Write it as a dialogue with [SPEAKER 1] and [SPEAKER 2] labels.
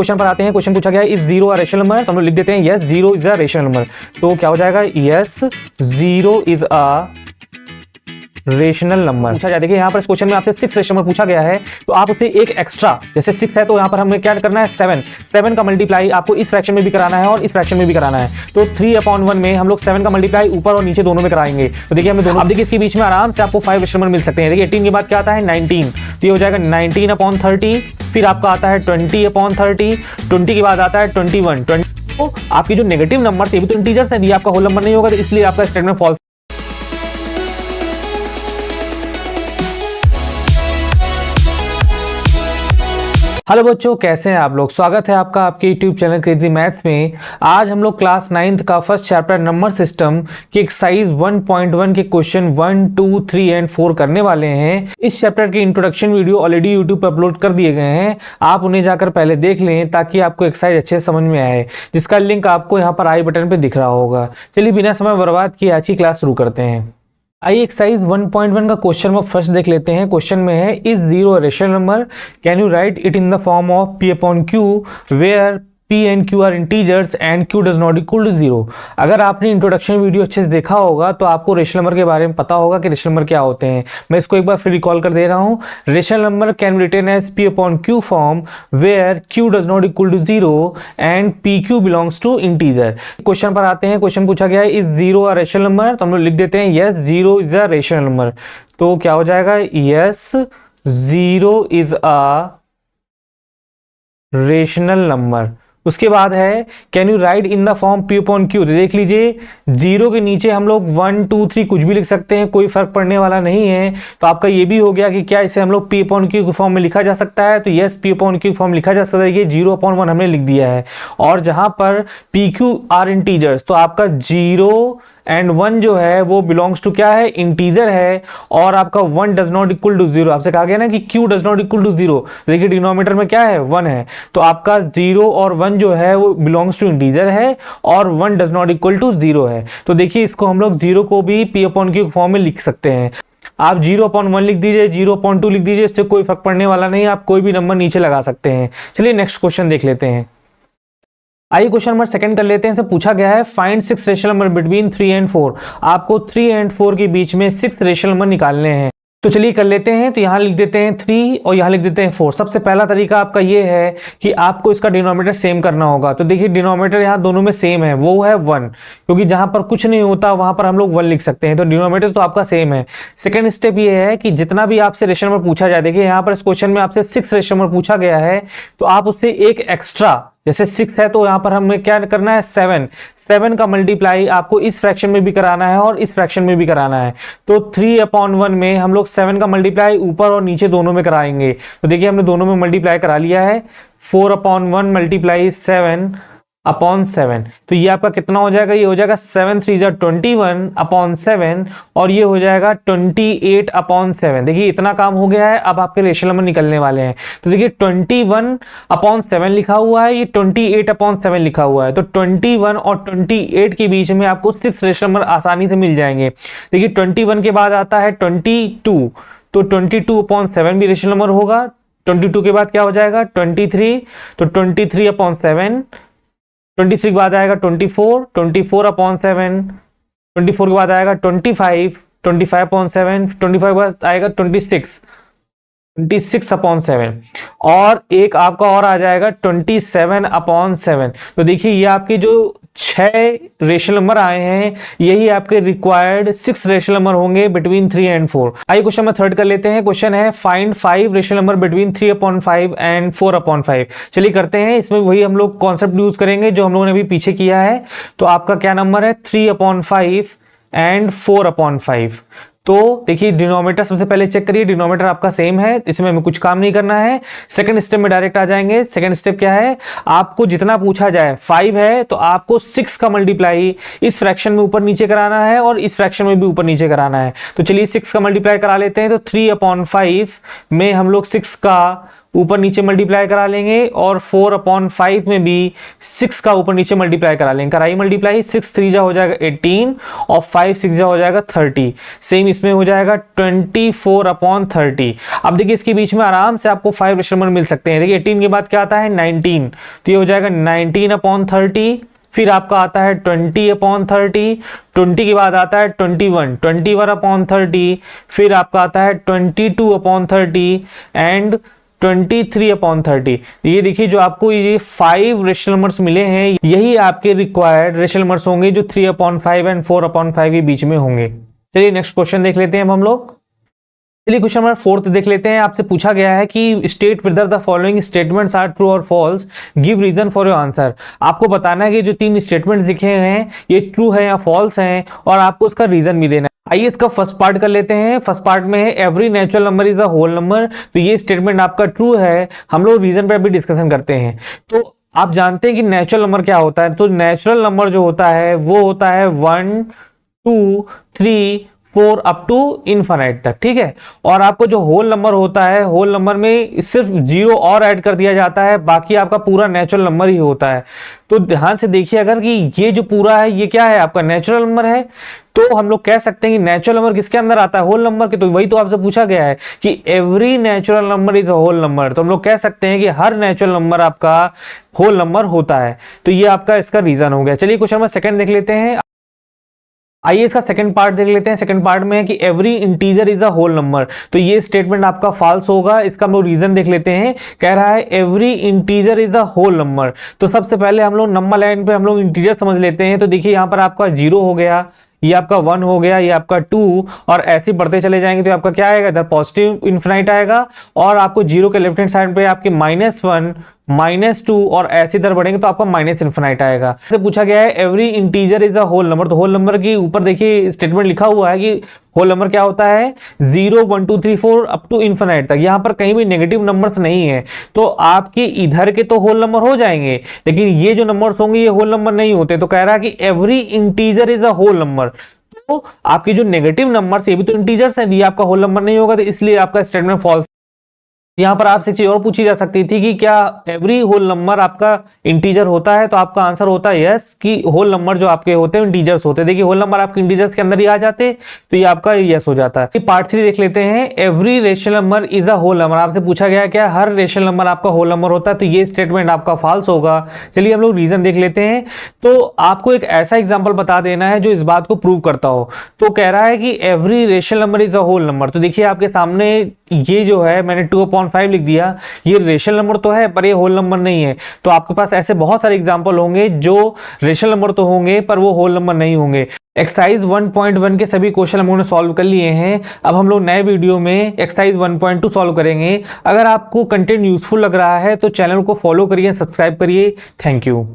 [SPEAKER 1] Question पर आते हैं। क्वेश्चन पूछा गया है is zero a rational number, तो हम लोग लिख देते हैं yes zero is a rational number. तो क्या हो जाएगा, yes zero is a rational number पूछा जाए। देखिए यहाँ पर इस क्वेश्चन में आपसे 6 रेशनल नंबर पूछा गया है, तो आप उससे एक एक्स्ट्रा, जैसे 6 है तो यहाँ पर हमें क्या करना है 7 का मल्टीप्लाई आपको इस फ्रैक्शन में भी कराना है और इस फ्रैक्शन में भी कराना है। तो 3/1 में हम लोग 7 का मल्टीप्लाई ऊपर और नीचे दोनों में कराएंगे। तो देखिए हमें दोनों, अब देखिए इसके बीच में आराम से आपको 5 रेशनल नंबर मिल सकते हैं। देखिए 18 के बाद क्या आता है 19, तो ये हो जाएगा 19/30। फिर आपका आता है 20/30, 20 के बाद आता है 21। तो आपकी जो नेगेटिव नंबर ये भी तो इंटीजर्स है, ये आपका होल नंबर नहीं होगा, तो इसलिए आपका स्टेटमेंट फॉल्स। हेलो बच्चों, कैसे हैं आप लोग। स्वागत है आपका आपके YouTube चैनल क्रेजी मैथ्स में। आज हम लोग क्लास 9th का फर्स्ट चैप्टर नंबर सिस्टम के एक्सरसाइज 1.1 के क्वेश्चन 1, 2, 3 एंड 4 करने वाले हैं। इस चैप्टर की इंट्रोडक्शन वीडियो ऑलरेडी YouTube पर अपलोड कर दिए गए हैं, आप उन्हें जाकर पहले देख लें ताकि आपको एक्सरसाइज अच्छे से समझ में आए, जिसका लिंक आपको यहाँ पर आई बटन पर दिख रहा होगा। चलिए बिना समय बर्बाद किए आज की क्लास शुरू करते हैं। आइए एक्सरसाइज 1.1 का क्वेश्चन में फर्स्ट देख लेते हैं। क्वेश्चन में है is zero rational number, can you write it in the form of p/q where p and q are integers and q does not equal to zero. अगर आपने इंट्रोडक्शन वीडियो अच्छे से देखा होगा तो आपको रेशनल नंबर के बारे में पता होगा कि रेशनल नंबर क्या होते हैं। मैं इसको एक बार फिर रिकॉल कर दे रहा हूँ। Rational number can be written as p/q form where q does not equal to zero and pq belongs to integer. Question पर आते हैं। क्वेश्चन पूछा गया है is zero a rational number, तो हम लोग लिख देते हैं yes zero is a rational number. तो क्या हो जाएगा, yes zero is a rational number. उसके बाद है can you write in the form p/q। तो देख लीजिए जीरो के नीचे हम लोग 1, 2, 3 कुछ भी लिख सकते हैं, कोई फर्क पड़ने वाला नहीं है। तो आपका ये भी हो गया कि क्या इसे हम लोग p/q के फॉर्म में लिखा जा सकता है। तो यस p/q फॉर्म लिखा जा सकता है। ये 0/1 हमने लिख दिया है, और जहां पर pq आर इंटीजर्स, तो आपका 0 एंड 1 जो है वो बिलोंग्स टू क्या है, इंटीजर है। और आपका 1 does not equal to zero, आपसे कहा गया ना कि q does not equal to zero. देखिए डिनोमिनेटर में क्या है 1 है, तो आपका 0 और 1 जो है वो बिलोंग्स टू इंटीजर है और 1 does not equal to zero है। तो देखिए इसको हम लोग 0 को भी p/q फॉर्म में लिख सकते हैं। आप 0/1 लिख दीजिए, 0/2 लिख दीजिए, इससे कोई फर्क पड़ने वाला नहीं, आप कोई भी नंबर नीचे लगा सकते हैं। चलिए नेक्स्ट क्वेश्चन देख लेते हैं। आइए क्वेश्चन नंबर सेकंड कर लेते हैं। इसे पूछा गया है find 6 rational number between 3 and 4। आपको 3 एंड 4 के बीच में 6 रेशनल नंबर निकालने हैं। तो चलिए कर लेते हैं। तो यहाँ लिख देते हैं 3 और यहाँ लिख देते हैं 4। सबसे पहला तरीका आपका ये है कि आपको इसका डिनोमिनेटर सेम करना होगा। तो देखिए डिनोमिनेटर यहाँ दोनों में सेम है, वो है 1, क्योंकि जहां पर कुछ नहीं होता वहां पर हम लोग 1 लिख सकते हैं। तो डिनोमिनेटर तो आपका सेम है। सेकंड स्टेप ये है कि जितना भी आपसे रेशनल नंबर पूछा जाए, देखिए यहाँ पर इस क्वेश्चन में आपसे 6 रेशनल नंबर पूछा गया है, तो आप उससे एक एक्स्ट्रा, जैसे 6 है तो यहां पर हमें क्या करना है 7 का मल्टीप्लाई आपको इस फ्रैक्शन में भी कराना है और इस फ्रैक्शन में भी कराना है। तो 3/1 में हम लोग 7 का मल्टीप्लाई ऊपर और नीचे दोनों में कराएंगे। तो देखिए हमने दोनों में मल्टीप्लाई करा लिया है। 4/1 मल्टीप्लाई 7/7, तो ये आपका कितना हो जाएगा, ये हो जाएगा 7 3 21/7 और ये हो जाएगा 28/7। देखिए इतना काम हो गया है। अब आपके रेशनल नंबर निकलने वाले हैं। तो देखिए 21/7 लिखा हुआ है, ये 28/7 लिखा हुआ है। तो 21 और 28 के बीच में आपको 6 रेशनल नंबर आसानी से मिल जाएंगे। देखिए 21 के बाद आता है 22, तो 22/7 भी रेशनल नंबर होगा। 22 के बाद क्या हो जाएगा 23, तो 23/7। 23 के बाद आएगा 24, 24/7। 24 के बाद आएगा 25, 25/7। 25 के बाद आएगा 26, 26/7। और एक आपका और आ जाएगा 27/7। तो देखिए ये आपके जो 6 रेशनल नंबर आए हैं, यही आपके रिक्वायर्ड 6 रेशनल नंबर होंगे बिटवीन 3 एंड 4। आइए क्वेश्चन में थर्ड कर लेते हैं। क्वेश्चन है find 5 rational number between 3/5 and 4/5। चलिए करते हैं। इसमें वही हम लोग कॉन्सेप्ट यूज करेंगे जो हम लोगों ने अभी पीछे किया है। तो आपका क्या नंबर है 3/5 एंड 4/5। तो देखिए डिनोमिनेटर सबसे पहले चेक करिए, डिनोमिनेटर आपका सेम है, इसमें हमें कुछ काम नहीं करना है। सेकंड स्टेप में डायरेक्ट आ जाएंगे। सेकंड स्टेप क्या है, आपको जितना पूछा जाए 5 है तो आपको 6 का मल्टीप्लाई इस फ्रैक्शन में ऊपर नीचे कराना है और इस फ्रैक्शन में भी ऊपर नीचे कराना है। तो चलिए 6 का मल्टीप्लाई करा लेते हैं। तो 3/5 में हम लोग 6 का ऊपर नीचे मल्टीप्लाई करा लेंगे और 4/5 में भी 6 का ऊपर नीचे मल्टीप्लाई करा लेंगे। कराई मल्टीप्लाई, 6 3 जा हो जाएगा 18 और 5 6 जा हो जाएगा 30। सेम इसमें हो जाएगा 24/30। अब देखिए इसके बीच में आराम से आपको 5 रेशनल नंबर मिल सकते हैं। देखिए 18 के बाद क्या आता है 19, तो ये हो जाएगा 19/30। फिर आपका आता है 20/30, 20 के बाद आता है 21, 21/30। फिर आपका आता है 22/30 एंड 23/30। ये देखिए जो आपको ये 5 रेशनल नंबर्स मिले हैं, यही आपके रिक्वायर्ड रेशनल नंबर्स होंगे जो 3/5 एंड 4/5 के बीच में होंगे। चलिए नेक्स्ट क्वेश्चन देख लेते हैं अब हम लोग। चलिए क्वेश्चन नंबर 4 देख लेते हैं। आपसे पूछा गया है कि state whether the following statements are true और false, give reason for your answer. आपको बताना है कि जो 3 स्टेटमेंट लिखे हैं ये ट्रू है या फॉल्स हैं और आपको उसका रीजन भी देना है। आइए इसका फर्स्ट पार्ट कर लेते हैं। फर्स्ट पार्ट में है every natural number is a whole number, तो ये स्टेटमेंट आपका ट्रू है। हम लोग रीजन पर भी डिस्कशन करते हैं। तो आप जानते हैं कि नेचुरल नंबर क्या होता है, तो नेचुरल नंबर जो होता है वो होता है 1 2 3 4 अप टू इनफाइनाइट तक, ठीक है। और आपको जो होल नंबर होता है, होल नंबर में सिर्फ 0 और ऐड कर दिया जाता है, बाकी आपका पूरा नेचुरल नंबर ही होता है। तो ध्यान से देखिए अगर कि ये जो पूरा है ये क्या है आपका नेचुरल नंबर है, तो हम लोग कह सकते हैं कि नेचुरल नंबर किसके अंदर आता है, होल नंबर के। तो वही तो आपसे पूछा गया है कि every natural number is a whole number, तो हम लोग कह सकते हैं कि हर नेचुरल नंबर आपका होल नंबर होता है। तो ये आपका इसका रीजन हो गया। चलिए क्वेश्चन नंबर 2 देख लेते हैं। आइए इसका सेकंड पार्ट देख लेते हैं। सेकंड पार्ट में है कि every integer is a whole number, तो ये स्टेटमेंट आपका फॉल्स होगा। इसका हम लोग रीजन देख लेते हैं। कह रहा है every integer is a whole number, तो सबसे पहले हम लोग नंबर लाइन पे हम लोग इंटीजर समझ लेते हैं। तो देखिए यहाँ पर आपका 0 हो गया, ये आपका 1 हो गया, ये आपका 2, और ऐसे बढ़ते चले जाएंगे तो आपका क्या आएगा, इधर पॉजिटिव इनफिनाइट आएगा और आपको 0 के लेफ्ट हैंड साइड पे आपके -1 -2 और ऐसे इधर बढ़ेंगे तो आपका माइनस इनफिनाइट आएगा। से पूछा गया है every integer is a whole number, तो होल नंबर के ऊपर देखिए स्टेटमेंट लिखा हुआ है कि होल नंबर क्या होता है 0 1 2 3 4 अप टू इनफिनाइट तक। यहाँ पर कहीं भी नेगेटिव नंबर्स नहीं है, तो आपके इधर के तो होल नंबर हो जाएंगे, लेकिन ये जो नंबर्स होंगे ये होल नंबर नहीं होते। तो कह रहा है कि every integer is a whole number, तो आपके जो नेगेटिव नंबर्स ये भी तो इंटीजर्स हैं, ये आपका होल नंबर नहीं होगा, तो इसलिए आपका स्टेटमेंट फॉल्स। यहां पर आपसे चीज और पूछी जा सकती थी कि क्या एवरी होल नंबर आपका इंटीजर होता है, तो आपका आंसर होता है यस, कि होल नंबर जो आपके होते हैं इंटीजर्स होते हैं। देखिए होल नंबर आपके इंटीजर्स के अंदर ही आ जाते, तो ये आपका यस हो जाता है। पार्ट 3 देख लेते हैं। Every rational number is a whole number, आपसे पूछा गया क्या हर रेशनल नंबर आपका होल नंबर होता है, तो ये स्टेटमेंट आपका फॉल्स होगा। चलिए हम लोग रीजन देख लेते हैं। तो आपको एक ऐसा एग्जाम्पल बता देना है जो इस बात को प्रूव करता हो। तो कह रहा है कि every rational number is a whole number, तो देखिए आपके सामने ये जो है मैंने 2/5 लिख दिया, ये रेशनल नंबर तो है पर ये होल नंबर नहीं है। तो आपके पास ऐसे बहुत सारे एग्जांपल होंगे जो रेशनल नंबर तो होंगे पर वो होल नंबर नहीं होंगे। एक्सरसाइज 1.1 के सभी क्वेश्चन हम लोगों ने सॉल्व कर लिए हैं। अब हम लोग नए वीडियो में एक्सरसाइज 1.2 सॉल्व करेंगे। अगर आपको कंटेंट यूजफुल लग रहा है तो चैनल को फॉलो करिए, सब्सक्राइब करिए। Thank you.